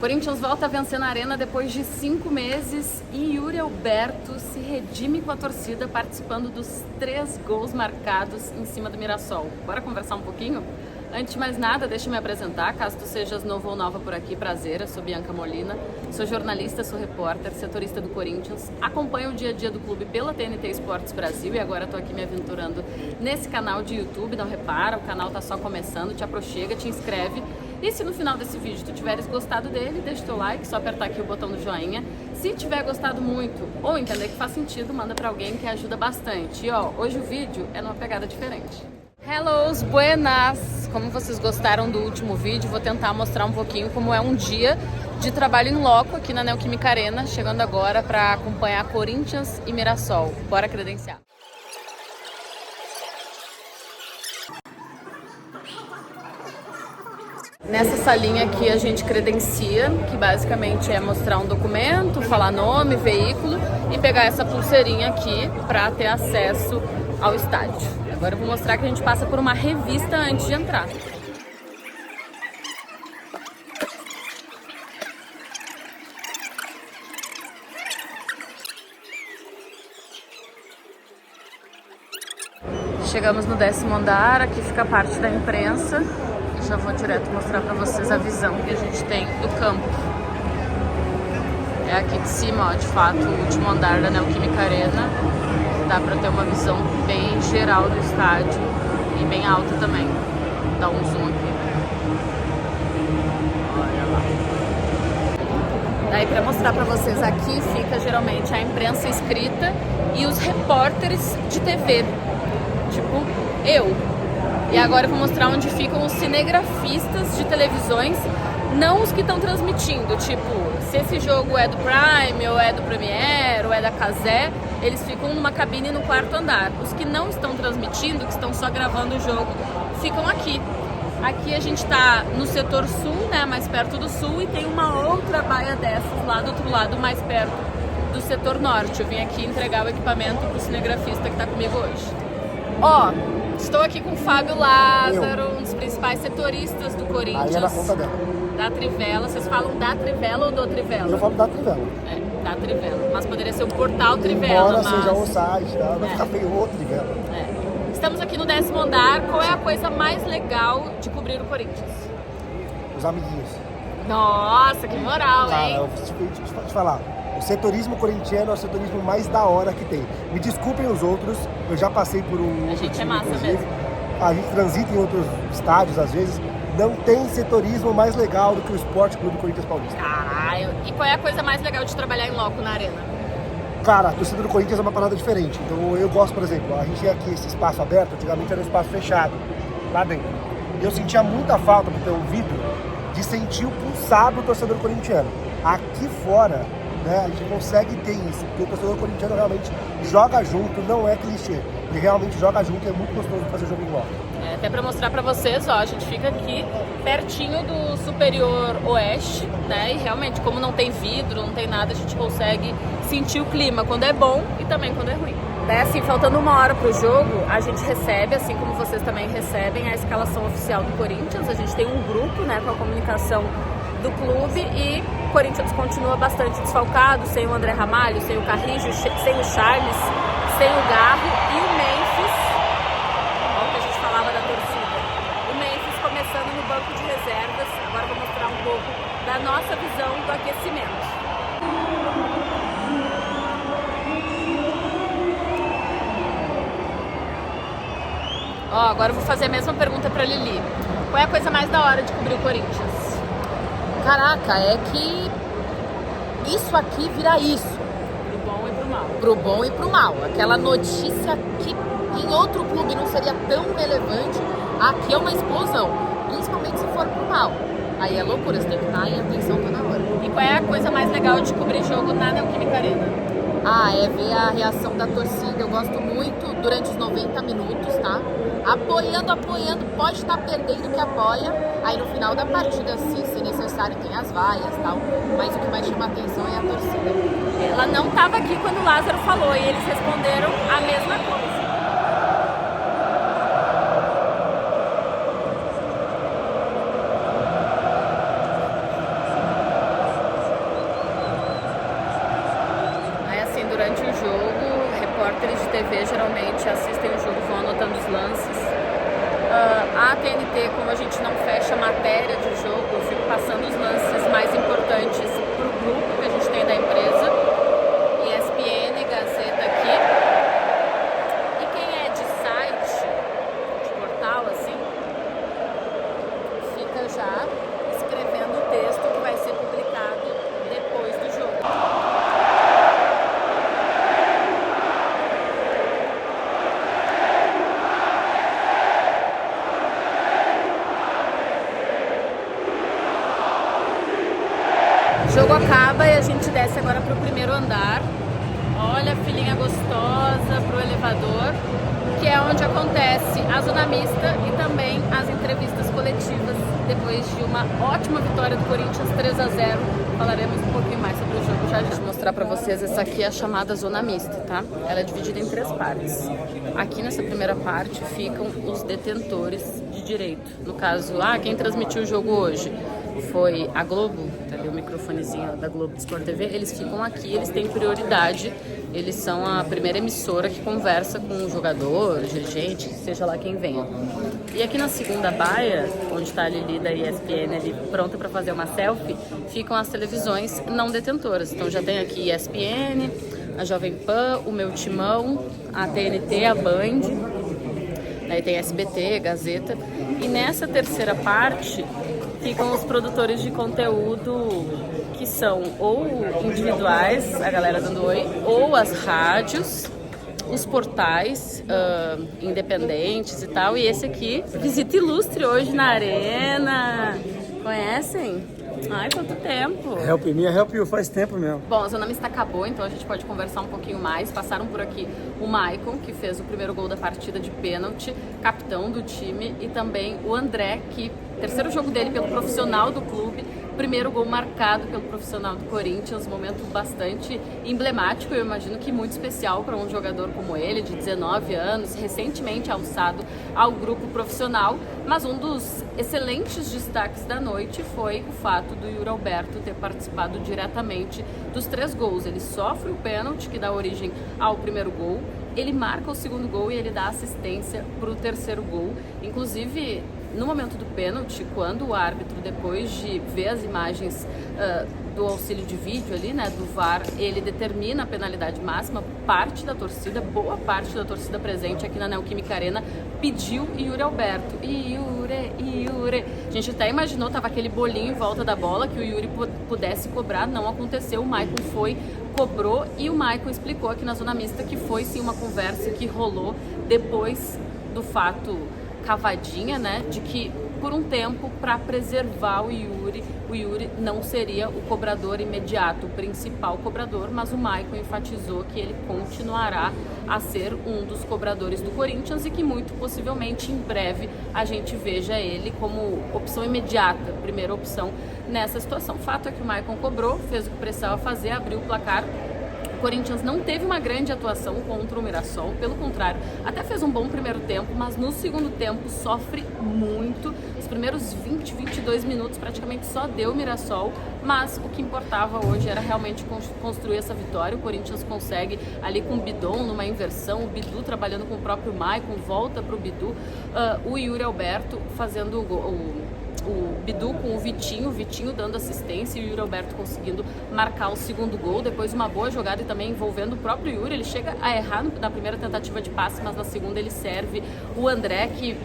Corinthians volta a vencer na Arena depois de 5 meses e Yuri Alberto se redime com a torcida participando dos 3 gols marcados em cima do Mirassol. Bora conversar um pouquinho? Antes de mais nada, deixa eu me apresentar, caso tu sejas novo ou nova por aqui, prazer, eu sou Bianca Molina, sou jornalista, sou repórter, setorista do Corinthians, acompanho o dia a dia do clube pela TNT Esportes Brasil e agora tô aqui me aventurando nesse canal de YouTube, não repara, o canal tá só começando, te aproxega, te inscreve. E se no final desse vídeo tu tiveres gostado dele, deixa teu like, só apertar aqui o botão do joinha. Se tiver gostado muito ou entender que faz sentido, manda pra alguém que ajuda bastante. E ó, hoje o vídeo é numa pegada diferente. Hello, buenas! Como vocês gostaram do último vídeo, vou tentar mostrar um pouquinho como é um dia de trabalho em loco aqui na Neoquímica Arena, chegando agora para acompanhar Corinthians e Mirassol. Bora credenciar! Nessa salinha aqui a gente credencia, que basicamente é mostrar um documento, falar nome, veículo e pegar essa pulseirinha aqui para ter acesso ao estádio. Agora eu vou mostrar que a gente passa por uma revista antes de entrar. Chegamos no 10º andar, aqui fica a parte da imprensa. Já vou direto mostrar para vocês a visão que a gente tem do campo. É aqui de cima, ó, de fato, o último andar da Neoquímica Arena. Dá para ter uma visão bem geral do estádio e bem alta também. Dá um zoom aqui. Olha lá. Daí para mostrar para vocês, aqui fica geralmente a imprensa escrita e os repórteres de TV, tipo eu. E agora eu vou mostrar onde ficam os cinegrafistas de televisões, não os que estão transmitindo, tipo, se esse jogo é do Prime, ou é do Premiere, ou é da Cazé, eles ficam numa cabine no 4º andar. Os que não estão transmitindo, que estão só gravando o jogo, ficam aqui. Aqui a gente tá no setor sul, né, mais perto do sul, e tem uma outra baia dessas lá do outro lado, mais perto do setor norte. Eu vim aqui entregar o equipamento pro cinegrafista que tá comigo hoje. Ó, estou aqui com o Fábio Lázaro, um dos principais setoristas do Corinthians. Aí é na conta dela. Da Trivela. Vocês falam da Trivela ou do Trivela? Eu falo da Trivela. É, da Trivela. Mas poderia ser o portal Trivela. Embora mas... seja o site, tá? Vai ficar feio o Trivela. É. Estamos aqui no 10º andar. Qual é a coisa mais legal de cobrir o Corinthians? Os amiguinhos. Nossa, que moral, Cara, hein? deixa eu te falar. O setorismo corintiano é o setorismo mais da hora que tem. Me desculpem os outros, eu já passei por um A outro gente time, é massa inclusive. mesmo. A gente transita em outros estádios, às vezes. Não tem setorismo mais legal do que o Esporte Clube Corinthians Paulista. Caralho. E qual é a coisa mais legal de trabalhar em loco na arena? Cara, a torcida do Corinthians é uma parada diferente. Então eu gosto, por exemplo, a gente tinha aqui esse espaço aberto, antigamente era um espaço fechado, lá dentro. E eu sentia muita falta, por ter um vidro, de sentir o pulsar do torcedor corintiano. Aqui fora, né, a gente consegue ter isso, porque o torcedor corintiano realmente joga junto, não é clichê. Ele realmente joga junto e é muito gostoso fazer jogo em loco. É, até para mostrar para vocês, ó, a gente fica aqui pertinho do Superior Oeste, né? E realmente, como não tem vidro, não tem nada, a gente consegue sentir o clima quando é bom e também quando é ruim. Daí, assim, faltando 1 hora pro jogo, a gente recebe, assim como vocês também recebem, a escalação oficial do Corinthians. A gente tem um grupo, né, com a comunicação do clube e o Corinthians continua bastante desfalcado, sem o André Ramalho, sem o Carrijo, sem o Charles, sem o Garro e o Memphis. Olha o que a gente falava da torcida. O Memphis começando no banco de reservas. Agora eu vou mostrar um pouco da nossa visão do aquecimento. Ó, agora eu vou fazer a mesma pergunta pra Lili. Qual é a coisa mais da hora de cobrir o Corinthians? Caraca, é que isso aqui vira isso. Pro bom e pro mal. Pro bom e pro mal. Aquela notícia que em outro clube não seria tão relevante, aqui é uma explosão. Principalmente se for pro mal. Aí é loucura, você tem que estar em atenção toda hora. E qual é a coisa mais legal de cobrir jogo na Neoquímica Arena? Ah, é ver a reação da torcida. Eu gosto muito durante os 90 minutos, tá? Apoiando, pode estar perdendo que apoia. Aí no final da partida, se necessário, tem as vaias e tal. Mas o que mais chama atenção é a torcida. Ela não estava aqui quando o Lázaro falou e eles responderam a mesma coisa. durante o jogo, repórteres de TV geralmente assistem o jogo, vão anotando os lances. A TNT, como a gente não fecha matéria de jogo, eu fico passando os lances mais importantes para o grupo que a gente tem da empresa, ESPN, Gazeta aqui. E quem é de site, de portal, assim, fica já escrevendo o texto que vai ser publicado depois do jogo. O jogo acaba e a gente desce agora para o primeiro andar. Olha a filhinha gostosa pro elevador, que é onde acontece a zona mista e também as entrevistas coletivas depois de uma ótima vitória do Corinthians 3-0. Falaremos um pouquinho mais sobre o jogo já. Deixa eu mostrar para vocês, essa aqui é a chamada zona mista, tá? Ela é dividida em 3 partes. Aqui nessa primeira parte ficam os detentores de direito. No caso, quem transmitiu o jogo hoje foi a Globo, tá ali o microfonezinho da Globo Sport TV, eles ficam aqui, eles têm prioridade, eles são a primeira emissora que conversa com o jogador, dirigente, seja lá quem venha. E aqui na segunda baia, onde está a Lili da ESPN ali pronta para fazer uma selfie, ficam as televisões não detentoras. Então já tem aqui ESPN, a Jovem Pan, o Meu Timão, a TNT, a Band, aí tem SBT, Gazeta. E nessa terceira parte ficam os produtores de conteúdo que são ou individuais, a galera dando oi, ou as rádios, os portais independentes e tal. E esse aqui, visita ilustre hoje na Arena. Conhecem? Ai, quanto tempo! Help me, help you, faz tempo mesmo. Bom, a zona mista acabou, então a gente pode conversar um pouquinho mais. Passaram por aqui o Maicon, que fez o primeiro gol da partida de pênalti, capitão do time, e também o André, que terceiro jogo dele pelo profissional do clube, primeiro gol marcado pelo profissional do Corinthians, um momento bastante emblemático, eu imagino que muito especial para um jogador como ele, de 19 anos, recentemente alçado ao grupo profissional. Mas um dos excelentes destaques da noite foi o fato do Yuri Alberto ter participado diretamente dos 3 gols. Ele sofre o pênalti que dá origem ao primeiro gol, ele marca o segundo gol e ele dá assistência para o terceiro gol. Inclusive, no momento do pênalti, quando o árbitro, depois de ver as imagens do auxílio de vídeo ali, né, do VAR, ele determina a penalidade máxima, parte da torcida, boa parte da torcida presente aqui na Neoquímica Arena pediu Yuri Alberto. Yuri. A gente até imaginou, tava aquele bolinho em volta da bola, que o Yuri pudesse cobrar, não aconteceu, o Maicon foi, cobrou, e o Maicon explicou aqui na zona mista que foi sim uma conversa que rolou depois do fato cavadinha, né, de que por um tempo, para preservar o Yuri não seria o cobrador imediato, o principal cobrador, mas o Maicon enfatizou que ele continuará a ser um dos cobradores do Corinthians e que muito possivelmente em breve a gente veja ele como opção imediata, primeira opção nessa situação. O fato é que o Maicon cobrou, fez o que precisava fazer, abriu o placar. O Corinthians não teve uma grande atuação contra o Mirassol, pelo contrário, até fez um bom primeiro tempo, mas no segundo tempo sofre muito. Os primeiros 20, 22 minutos praticamente só deu o Mirassol, mas o que importava hoje era realmente construir essa vitória. O Corinthians consegue ali com o Bidon numa inversão, o Bidu trabalhando com o próprio Maicon, volta para o Bidu, o Yuri Alberto fazendo o gol. O Bidu com o Vitinho dando assistência e o Yuri Alberto conseguindo marcar o segundo gol, depois uma boa jogada e também envolvendo o próprio Yuri. Ele chega a errar na primeira tentativa de passe, mas na segunda ele serve o André, que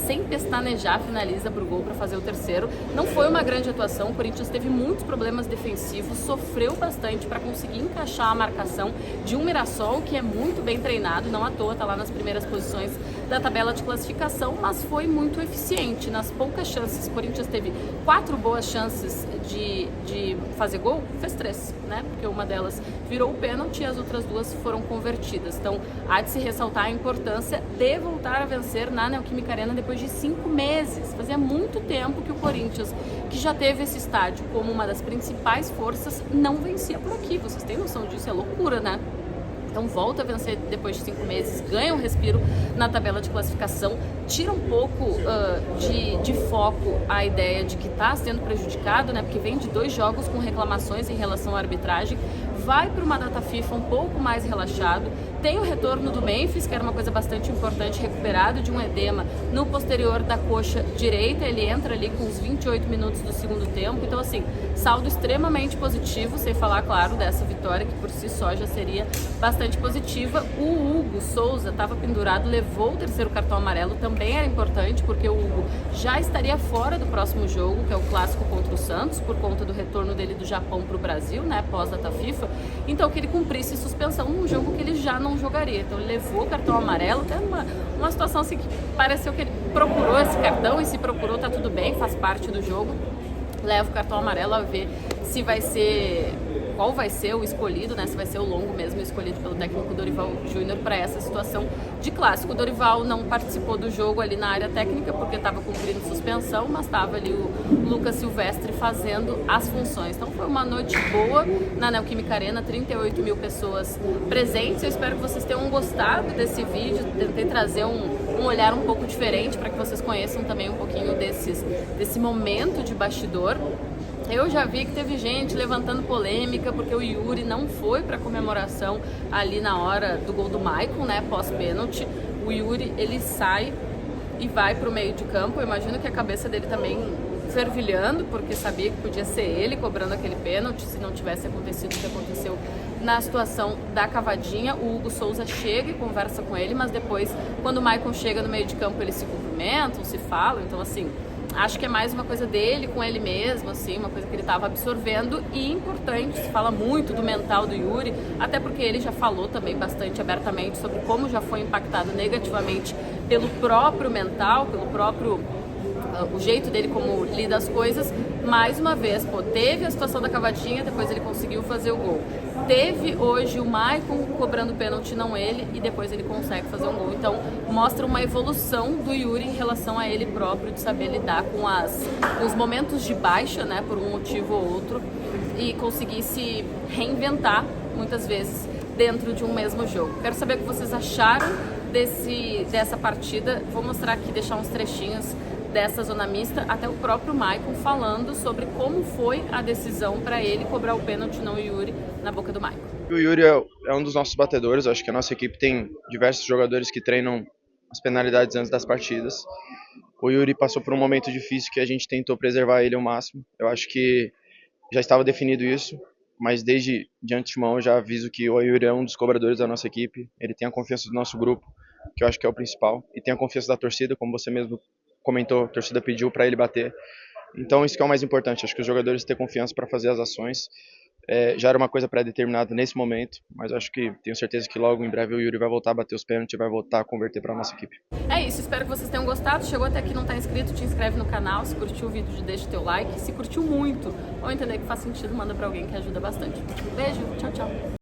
sem pestanejar finaliza para o gol para fazer o terceiro. Não foi uma grande atuação, o Corinthians teve muitos problemas defensivos, sofreu bastante para conseguir encaixar a marcação de um Mirassol que é muito bem treinado, não à toa está lá nas primeiras posições da tabela de classificação, mas foi muito eficiente. Nas poucas chances, o Corinthians teve 4 boas chances de fazer gol, fez 3, né? Porque uma delas virou o pênalti e as outras 2 foram convertidas. Então, há de se ressaltar a importância de voltar a vencer na Neoquímica Arena depois de 5 meses. Fazia muito tempo que o Corinthians, que já teve esse estádio como uma das principais forças, não vencia por aqui. Vocês têm noção disso? É loucura, né? Então volta a vencer depois de 5 meses, ganha um respiro na tabela de classificação, tira um pouco de foco a ideia de que está sendo prejudicado, né? Porque vem de 2 jogos com reclamações em relação à arbitragem, vai para uma data FIFA um pouco mais relaxado. Tem o retorno do Memphis, que era uma coisa bastante importante, recuperado de um edema no posterior da coxa direita. Ele entra ali com os 28 minutos do segundo tempo. Então, assim, saldo extremamente positivo, sem falar, claro, dessa vitória, que por si só já seria bastante positiva. O Hugo Souza estava pendurado, levou o terceiro cartão amarelo, também era importante, porque o Hugo já estaria fora do próximo jogo, que é o clássico contra o Santos, por conta do retorno dele do Japão para o Brasil, né, pós-data FIFA. Então, que ele cumprisse suspensão num jogo que ele já não jogaria. Então ele levou o cartão amarelo, até uma situação assim que pareceu que ele procurou esse cartão, e se procurou tá tudo bem, faz parte do jogo. Leva o cartão amarelo a ver se vai ser, qual vai ser o escolhido, né? Se vai ser o longo mesmo escolhido pelo técnico Dorival Júnior para essa situação de clássico. O Dorival não participou do jogo ali na área técnica porque estava cumprindo suspensão, mas estava ali o Lucas Silvestre fazendo as funções. Então foi uma noite boa na Neoquímica Arena, 38 mil pessoas presentes. Eu espero que vocês tenham gostado desse vídeo. Tentei trazer um olhar um pouco diferente para que vocês conheçam também um pouquinho desse momento de bastidor. Eu já vi que teve gente levantando polêmica porque o Yuri não foi para a comemoração ali na hora do gol do Maicon, né, pós-pênalti. O Yuri, ele sai e vai para o meio de campo. Eu imagino que a cabeça dele também fervilhando, porque sabia que podia ser ele cobrando aquele pênalti se não tivesse acontecido o que aconteceu na situação da cavadinha. O Hugo Souza chega e conversa com ele, mas depois, quando o Maicon chega no meio de campo, eles se cumprimentam, se falam. Então, assim, acho que é mais uma coisa dele com ele mesmo, assim, uma coisa que ele estava absorvendo. E importante, se fala muito do mental do Yuri, até porque ele já falou também bastante abertamente sobre como já foi impactado negativamente pelo próprio mental, pelo próprio o jeito dele como lida as coisas. Mais uma vez, teve a situação da cavadinha, depois ele conseguiu fazer o gol. Teve hoje o Maicon cobrando pênalti, não ele, e depois ele consegue fazer um gol. Então mostra uma evolução do Yuri em relação a ele próprio, de saber lidar com os momentos de baixa, né, por um motivo ou outro, e conseguir se reinventar muitas vezes dentro de um mesmo jogo. Quero saber o que vocês acharam dessa partida. Vou mostrar aqui, deixar uns trechinhos dessa zona mista, até o próprio Maicon falando sobre como foi a decisão para ele cobrar o pênalti, não o Yuri, na boca do Maicon. O Yuri é um dos nossos batedores. Eu acho que a nossa equipe tem diversos jogadores que treinam as penalidades antes das partidas. O Yuri passou por um momento difícil que a gente tentou preservar ele ao máximo. Eu acho que já estava definido isso, mas desde de antemão eu já aviso que o Yuri é um dos cobradores da nossa equipe. Ele tem a confiança do nosso grupo, que eu acho que é o principal, e tem a confiança da torcida, como você mesmo comentou, a torcida pediu para ele bater. Então isso que é o mais importante, acho que os jogadores têm confiança para fazer as ações. Já era uma coisa pré-determinada nesse momento, mas acho que tenho certeza que logo em breve o Yuri vai voltar a bater os pênaltis e vai voltar a converter para a nossa equipe. É isso, espero que vocês tenham gostado. Chegou até aqui e não está inscrito, te inscreve no canal. Se curtiu o vídeo, deixa o teu like. Se curtiu muito ou entender que faz sentido, manda para alguém que ajuda bastante. Beijo, tchau, tchau.